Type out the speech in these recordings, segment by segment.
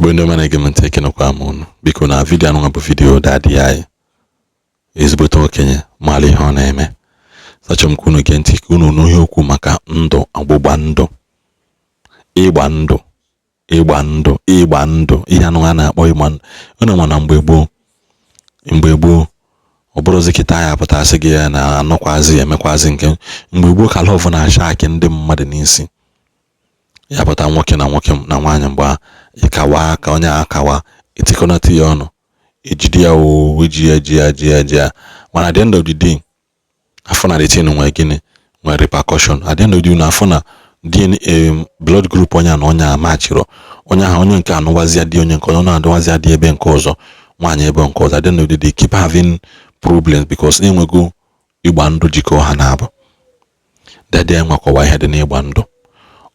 Igbo ndị ọma na-ege m ntị ekenekwa m unu. Biko na vidiyo anụnwa bụ vidiyo dadị anyị ezigbote okenye maara ihe ọ na-eme. Sachọ m ka unu gee ntị ka unu nụ ihe okwu maka ndụ ọgbụgba ndụ, ịgba ndụ ihe anụnwa na-akpọ ịgba ndụ. Unu ma na mgbe gboo ọ bụrụzi kịta ya pụtasị gị ya na anọkwazi emekwazi nke mgbe gboo ka lọvụ na-acha akị ndị mmadụ n'isi. Ya pụta nwoke na nwaanyị mgbe ịkawa ka onye akawa etikọnata ya ọnụ ejide ya eji ya mana at the end of the day afọ na the thing nwere gịnị nwere repercussion. At the end of the day afọ na DNA blood group onye na onye amachiro onye ahụ onye nke anụwazia dị onye nke onye na-adịwazia dị ebe nke ọzọ nwaanyị ebe nke ọzọ. At the end of the day keep having problems because enwego ịgba ndụ jikọ ha na abụ. Dede nwekọwa ihe dị n'ịgba ndụ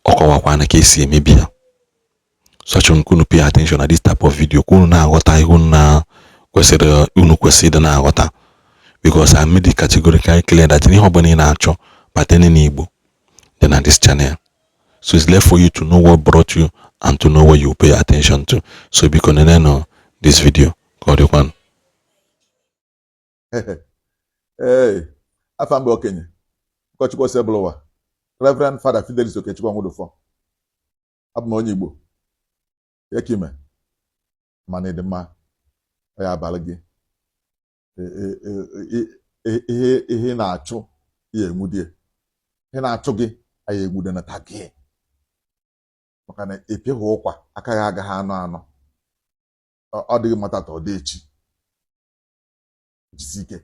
ọkọwakwana ka esi emebi ya. So achọrọ m ka unu pay attention na this type of video ka unu na-aghọta ihe unu kwesịrị na-aghọta because I made it categorically clear that ihe ọbụla ị na-achọ pertaining n'Igbo dị na this channel. So it's left for you to know what brought you and to know what you pay attention to. So biko nenenu this video ka ọ dịkwanụ. Afọ mgbe okenye ụkọchukwu Osebụlụwa Reverend Father Fidelis Okechukwu Onwudufọ. Abụ m onye Igbo ekime mana ịdị mma ya abalị gị ihe na-achụ ya enwudie ihe na-achụ gị anyị egbude na taa gị maka na ịpịghị ụkwa aka ya agaghị anọ ọ dịghị mata ta ọ dị echi jisi ike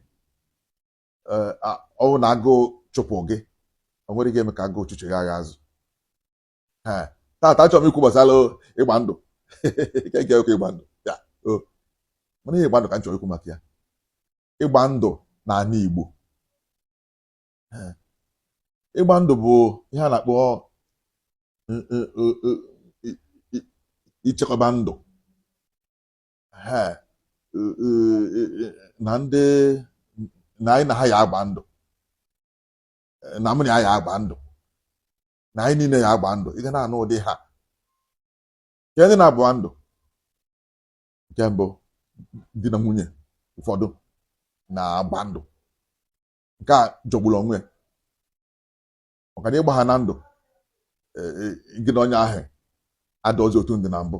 ọ na agụụ chụpụ gị o nwere ike eme ka agụụ chụchụ ya agha azụ. Tata achọrọ m ikwu gbasara ịgba ndụ ke okwu ịgba ndụ ya mana ihe ịgba ndụ ka m chọrọ ikwu maka ya. Ịgba ndụ n'ala Igbo, ịgba ndụ bụ ihe a na-akpọ ichekwaba ndụ na ndị na anyị na ha ya agba ndụ na mụ na ya agba ndụ na anyị niile ya agba ndụ. Ị ga na-anụ ụdị ha nke ndị na-abụ ndụ. Nke mbụ di na nwunye ụfọdụ na-agba ndụ nke a jọgburu onwe maka na ịgba ha na ndụ gị na onye ahụ adọzi otu ndị na mbụ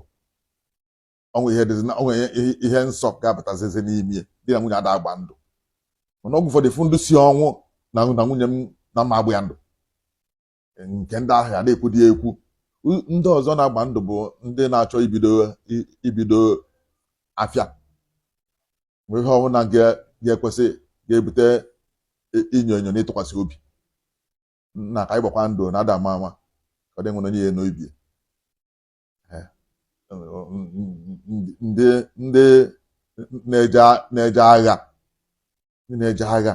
onwe ihe nsọ ga-abatazizi n'ime di na nwunye ada agba ndụ mana ọgwụ ụfọdụ fụ ndụ si ọnwụ na nwunye m na mma agbụ ya ndụ nke ndị ahụ ya na-ekwu dị ekwu. Ndị ọzọ na-agba ndụ bụ ndị na-achọ ibido afịa mgbe ihe ọbụla ga-ekwesị ga-ebute inyo enyo na ịtụkwasị obi na ka anyị gbakwa ndụ na ada ama ama ọ dị nwere onye ya n'obi. Ndị na-eje agha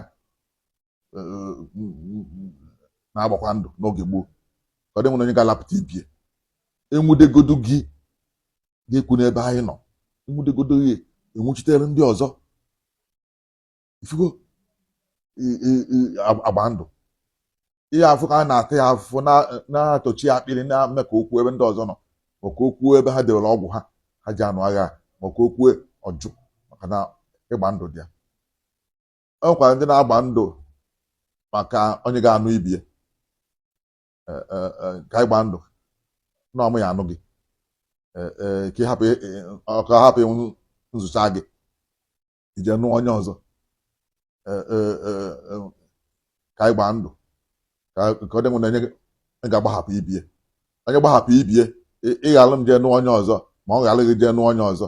na-agbakwa ndụ n'oge gboo ọ dị nwere onye ga-alapụta ibie enwudegodu gị ga-ekwu n'ebe anyị nọ enwudegodo gị enwuchitere ndị ọzọ ifugo agba ndụ ihe afụ ka a na-ata ya afụfụ na-atọchi akpịrị na-eme ka okwu ebe ndị ọzọ nọ maka okwu ebe ha dewere ọgwụ ha ji anụ agha maka okwu ọjụ maka na ịgba ndụ dị ya. O nwekwara ndị na-agba ndụ maka onye ga-anụ ibie ka ịgba ndụ na ọmụ ya anụ gị ka hapụ ịnwụ nzụcha gị ije nụ onye ọzọ ka ịgba ndụ ka ọ dị nwere onye ga-agbahapụ ibie onye gbahapụ ibie ịghalụ m jee nụ onye ọzọ ma ọ ghalụ gị jee nụ onye ọzọ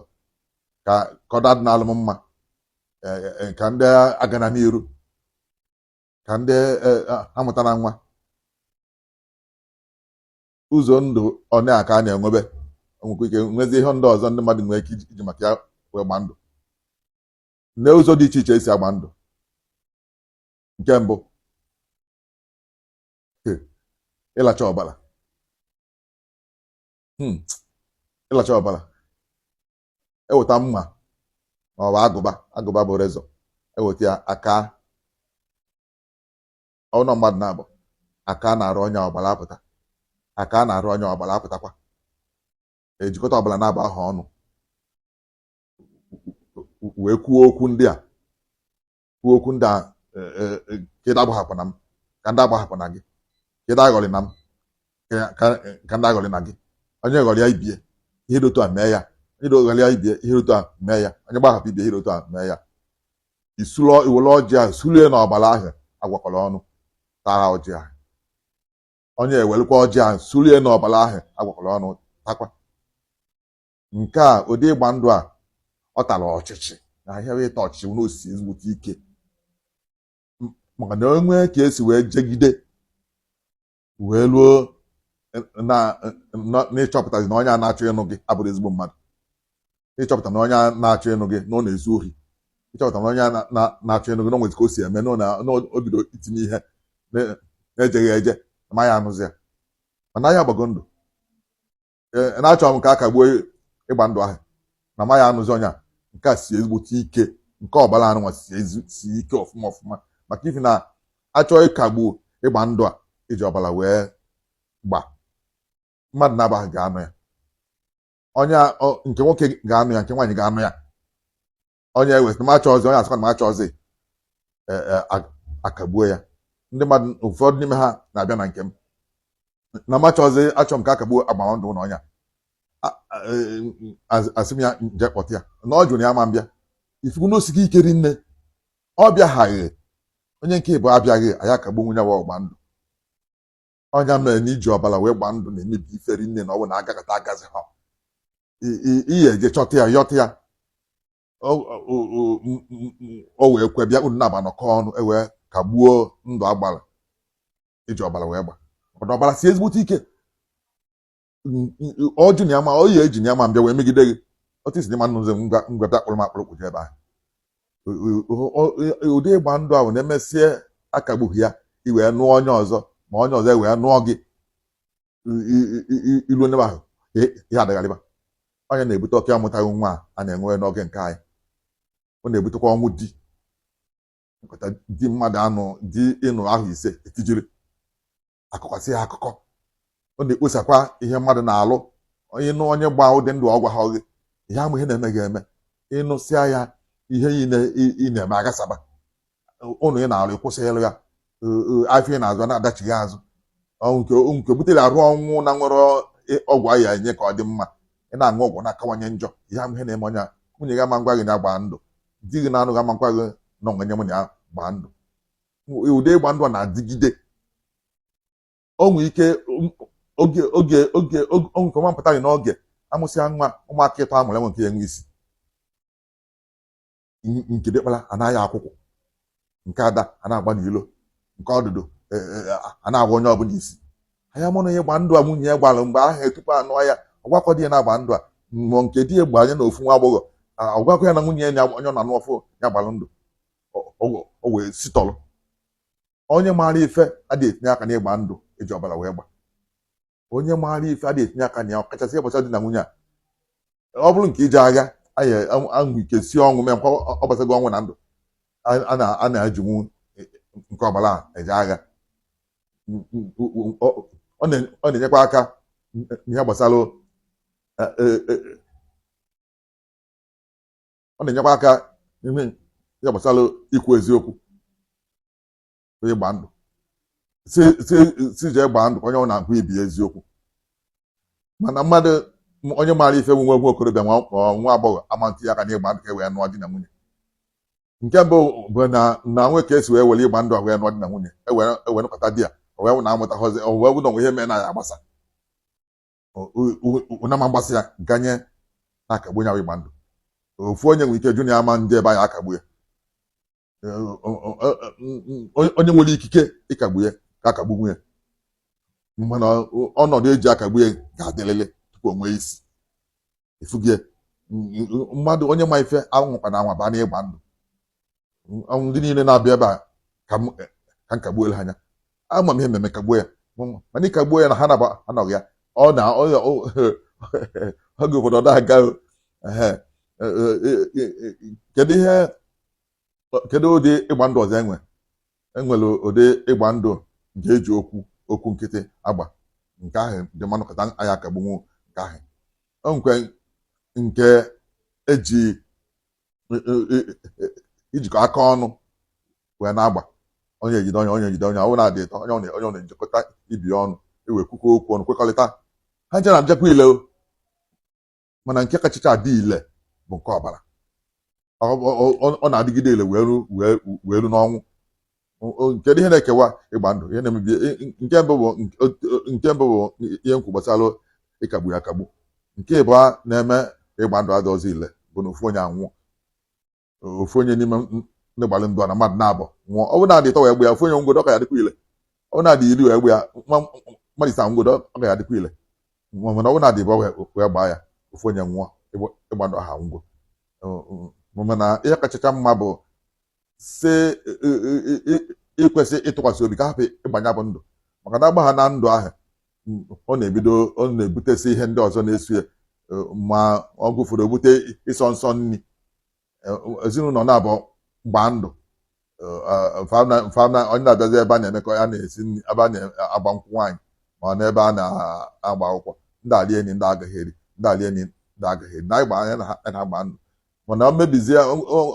ka ọ dị n'alụ m mma ka ndị agana n'iru ka ndị amụtara nwa ụzọ ndụ one a ka a na-enwebe nwekwa ike nwezi ihe ndị ọzọ ndị mmadụ nwere ike iji maka ya wee gba ndụ na ụzọ dị iche iche esi agba ndụ. Nke mbụ ịlacha ọbara ịlacha ọbara eweta mma ma ọ bụ agụba bụ rezọ eweta ya aka ọnụ mmadụ na-abụ aka na-arụ onye ọbara apụta ejikọta ọbara na-aba ahụ ọnụ wee kwuo okwu ndị a kedu agbahapụna m ka ndị agbahapụna gị, kedu aghọrị na m ka ndị aghọrị na gị. Onye ghọrọ ya ibie ihe dị otu a mee ya, onye ghọrọ ya ibie ihe dị otu a mee ya, onye gbahapụ ibie ihe dị otu a mee ya. Iwere ọjị ahụ sulie n'ọbara ahụ agwakọrọ ọnụ tara ọjị ahụ. Onye ewelekwa ọjị ahụ sulie n'ọbara ahụ agwakọrọ ọnụ takwa. Nke a ụdị ịgba ndụ a ọ tara ọchịchị na ihe ịta ọchịchị n'osi ezigbote ike, maka na onwe ka esi wee jegide wee ruo n'ịchọpụtazi na onye a na-achọ ịnụ gị abụrụ ezigbo mmadụ, ịchọpụta na onye a na-achọ ịnụ gị na ọ na-ezu ohi, ịchọpụta na onye a na-achọ ịnụ gị na o nwezi ka o si eme na o bido itinye ihe na-ejeghị eje amaghị anụzi ya. Mana ya agbago ndụ na-achọ m ka a kagbuo ịgba ndụ ahụ na amaghị anụzi onye a. Nke a si ezigbote ike, nke ọbara anụnwa si ike ọfụma ọfụma, maka ifi na achọ ịkagbu ịgba ndụ a iji ọbara wee gba mmadụ na-abaghị ga-anụ ya. Onye nke nwoke ga-anụ ya, nke nwaanyị ga-anụ ya. Onye ewesị macha ọzọ, onye asịkwa na macha ọzọ akagbuo ya. Ndị mmadụ ụfọdụ n'ime ha na-abịa na nke m na macha ọzọ achọ m ka akagbuo agbamndụ na ọnya asị m ya nje kpọta ya na ọ jụrụ ya ma mbịa ifuku n'osike ikeri nne ọ bịaghaghị. Onye nke bụ abịaghị anyị akagbu nwunye wa ọgba ndụ. Ọnya mere na iji ọbara wee gba ndụ na-emebi iferi nne na ọ bụ na agakọta agazi ha ihe eje chọta ya yọta ya o wee kwe bịa unu na-aba nọkọ ọnụ ewee kagbuo ndụ agbara iji ọbara wee gba. Ọdụ ọbara si ezigbote ike ọjụ na ya ma oyi eji na ya ma mbịa wee megide gị otu isi n'ịma nnụzi ngwebịa kpụrụ m akpụrụ kpụje ebe ahụ. Ụdị ịgba ndụ ahụ na-emesie akagbughị ya iwee nụọ onye ọzọ ma onye ọzọ ewee nụọ gị ilu onye ahụ ihe adagharịba. Onye na-ebute ọkụ amụtaghị nwa a na-enwe n'oge nke anyị. Ọ na-ebutekwa ọnwụ di nkọta di mmadụ anụ di ịnụ ahụ ise etijiri akụkọsị ya akụkọ. Ọ na-ekposakwa ihe mmadụ na-alụ ịnụ onye gba ụdị ndụ ọ gwa ha oge ihe amụ ihe na-eme ga-eme ịnụsịa ya ihe ị na-eme agasaba ụnụ ị na-alụ ịkwụsịrị ya afọ ị na-azụ na-adachighị azụ nke butere arụ ọnwụ na nwere ọgwụ ahịa enye ka ọ dị mma ị na-aṅụ ọgwụ na-akawanye njọ ihe amụ ihe na-eme onye nwunye gị ama ngwa gị na-agba ndụ di gị na-anụ gị ama ngwa gị na onwenye m na ya gbaa ndụ. Ụdị ịgba ndụ a na-adịgide onwe ike oge nke ọma mpụta gị n'oge amụsịa nwa ụmụaka ịtọ amụrụ enwe nke ya enwe isi nke dịkpara anaghị akwụkwọ, nke ada a na-agba n'ilo, nke ọdụdụ a na-agwa onye ọbụla isi. Anya mụ na ihe gba ndụ a nwunye ya gbara mgbe ahụ etupu anụ ya ọgwakọ di ya na-agba ndụ a mmụọ nke di ya gba anya na ofu nwa agbọghọ ọgwakọ ya na nwunye ya onye ọ na-anụ ọfụ ya gbara ndụ o wee sitọrọ. Onye maara ife adịghị etinye aka n'ịgba ndụ eji ọbara wee gba. Onye maara ife adịghị etinye aka na ya ọkachasị ịbọcha di na nwunye a. Ọ bụrụ nke ije agha ahụ ike si ọnwụ mee nkwa ọ gbasago ọnwụ na ndụ a na-ejinwu nke ọbara eje agha. Ọ na-enyekwa aka ihe gbasara ọ na-enyekwa aka ihe gbasara ikwu eziokwu ịgba ndụ si jee gbaa ndụ onye ọ na-agụ ibi eziokwu. Mana mmadụ onye maara ife nwe nwe okorobịa nwa agbọghọ ama ntinye aka n'ịgba ndụ ka e wee nụọ di na nwunye. Nke mbụ bụ na nwe ka esi wee were ịgba ndụ a wee nụọ di na nwunye ewee nụkọta di ya wee na amụtaghọzi wee bụ na onwe ihe mee na ya agbasa na ma mgbasa ya ganye na-akagbu ya ịgba ndụ. Ofu onye nwere ike jụ na ya ama ndị ebe anyị akagbu ya. Onye nwere ikike ịkagbu ya ka akagbu nwunye, mana ọnọdụ eji akagbu ya ga-adịrịrị tupu o nwee isi efugie mmadụ. Onye ma ife anwụkwa na anwa baa n'ịgba ndụ. Ndị niile na-abịa ebe a ka m kagbuo ha anya ama m ihe mmemme kagbuo ya mana ịkagbuo ya na ha anọghị ya ọ na oge ụfọdụ ọ na-aga kedu ụdị ịgba ndụ ọzọ enwere ụdị ịgba ndụ nke eji okwu nkịtị agba. Nke ahụ dị mmanụ kata anyị akagbunwu nke ahụ. O nkwe nke eji ijikọ aka ọnụ wee na-agba onye ejide onye onye ejide onye ọ na-adị ịtọ onye ọ na-ejikọta ibi ọnụ ewe kwukọ okwu ọnụ kwekọrịta ha nche na-abịakwa ile mana nke kachacha adị ile bụ nke ọbara ọ na-adịgide ile wee ru n'ọnwụ kedu ihe na-ekewa ịgba ndụ ihe na-emebi nke mbụ bụ ihe nkwu gbasara ịkagbu ya akagbu nke ịbụọ na-eme ịgba ndụ adị ọzọ ile bụ na ofu onye anwụọ ofu onye n'ime ndị gbalị ndụ a na mmadụ na-abụ nwụọ ọ bụ na-adị ịtọ wee gbu ya ofu onye ngodo ọ ka ya dịkwa ile ọ na-adị iri wee gbu ya mmadụ ise ngodo ọ ka ya dịkwa ile mana ọ bụ na-adị ịbụ wee gbaa ya ofu onye nwụọ ịgba ndụ aha ngwo mana ihe kachacha mma bụ si ikwesị ịtụkwasị obi ka hapụ ịgbanya bụ ndụ maka na agba ha na ndụ ahụ ọ na-ebutesi ihe ndị ọzọ na-eso ya ma ọ gụfere ebute ịsọ nsọ nri ezinụlọ na-abụ gbaa ndụ mfana onye na-abịazi ebe a na-emekọ ya na-esi nri ebe a na-agba nkwụ nwaanyị ma n'ebe a na-agba akwụkwọ ndị alieni ndị agaghị eri ndị alieni ndị agaghị eri na ịgba anya na-agba ndụ mana o mebizie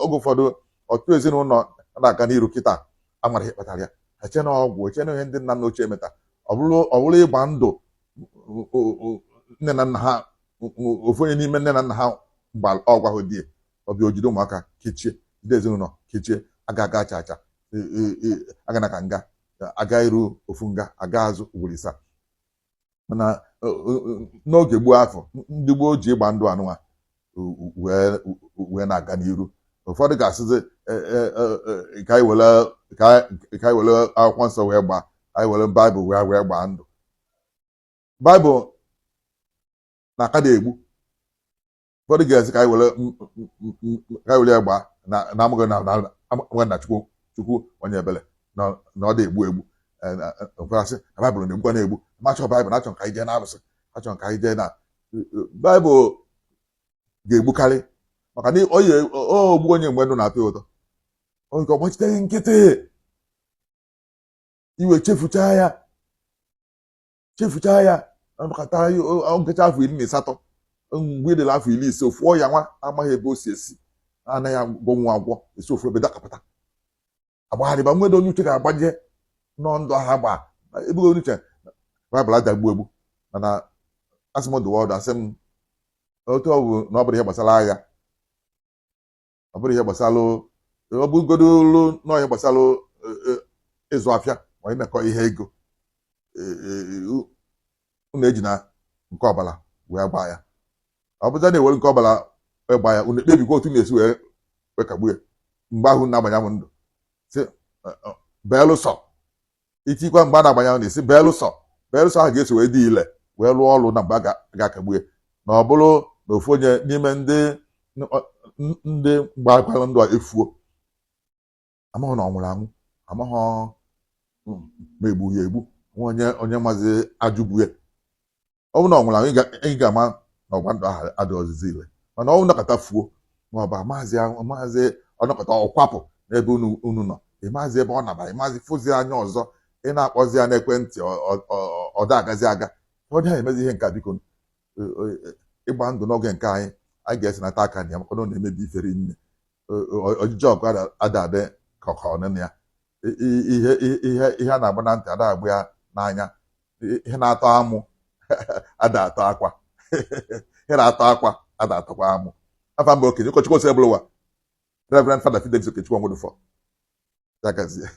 oge ụfọdụ ọtụtụ ezinụlọ na-aga n'iru kịta amara ihe kpatara ya eche na ọgwụ eche na ihe ndị nna nna ochie meta ọ bụrụ ịgba ndụ nne na nna ha ofu onye n'ime nne na nna ha ọgwa ahụ die ọbịa ojide ụmụaka kechie ndị ezinụlọ kechie aga aga acha aga na ka nga aga iru ofu nga aga azụ ugboro isaa mana n'oge gboo afọ ndị gboo ji ịgba ndụ anụnwa wee na-aga n'iru ụfọdụ ga-asịzi ka anyị were akwụkwọ nsọ wee gbaa anyị were baịbụl wee gbaa ndụ baịbụl na-aka na-egbu ụfọdụ ga-esi ka anyị were ya gbaa na amụghị na chukwu onye ebele na ọ dị egbu mkparasị na baịbụl na-egbukwa na-egbu machọ baịbụl achọ ka anyị jee na arụsị achọ ka anyị jee na baịbụl ga-egbukarị maka na ogbu onye mgbe ndụ na-atọ ya ụtọ onye ka ọ gbachiteghị nkịtị iwe chefuchaa ya nakọta nkecha afọ 18 mgbe ịdịla afọ 15 ofu ọya nwa amaghị ebe o si esi anaghị agwọnwụ agwọ esi ofu ebe dakapụta agbagharịba nwede onye uche ga-agbanye nọ ndụ ha gba ebughị onye uche baịbụl adagbu egbu mana asị m dụwa ọdụ asị m otu ọ bụ na ọ bụrụ ihe gbasara agha ọ bụrụ ihe gbasara ọ bụgodolu nọ ihe gbasara ịzụ afịa ma imekọ ihe ego unu eji na nke ọbara wee gbaa ya ọ bụza na-ewere nke ọbara wee gbaa ya unu ekpebikwa otu na-esi wee kagbu ya mgbe ahụ na-agbanya m ndụ si belụsọ itikwa mgbe a na-agbanya na-esi belụsọ ahụ ga-eso wee dị ile wee lụọ ọrụ na mgbe a ga-akagbu ya na ọ bụrụ na ofu onye n'ime ndị gbakwara ndụ a efuo amaghị na ọ nwụrụ anwụ amaghị ma egbu ya egbu onye maazị ajụgbu ya ọ bụrụ na ọ nwụrụ anwụ ị ga-ama na ọgba ndụ ahụ adị ọzịza ile mana ọ nakọta fuo ma ọ bụ maazị ọnọkọta ọkwapụ n'ebe unu nọ ịmaazị ebe ọ nabara ịmaazị fụzi anya ọzọ ị na-akpọzi ya n'ekwentị ọ da-agazi aga ọ dị ha emezi ihe nke biko ịgba ndụ n'oge nke anyị ga-esenata aka na ya maka na ọ na-emebi ifere nne ojiji ọgụ adadị ka ọnene ya ihe a na-agba na ntị ada agba ya n'anya ihe na-atọ amụ ada atọ akwa ihe na-atọ akwa ada atọkwa amụ afa mgbe okenye ụkọchukwu ose bụrụ ụwa Reverend Father Fidelis Okechukwu Onwudufọ ya gazie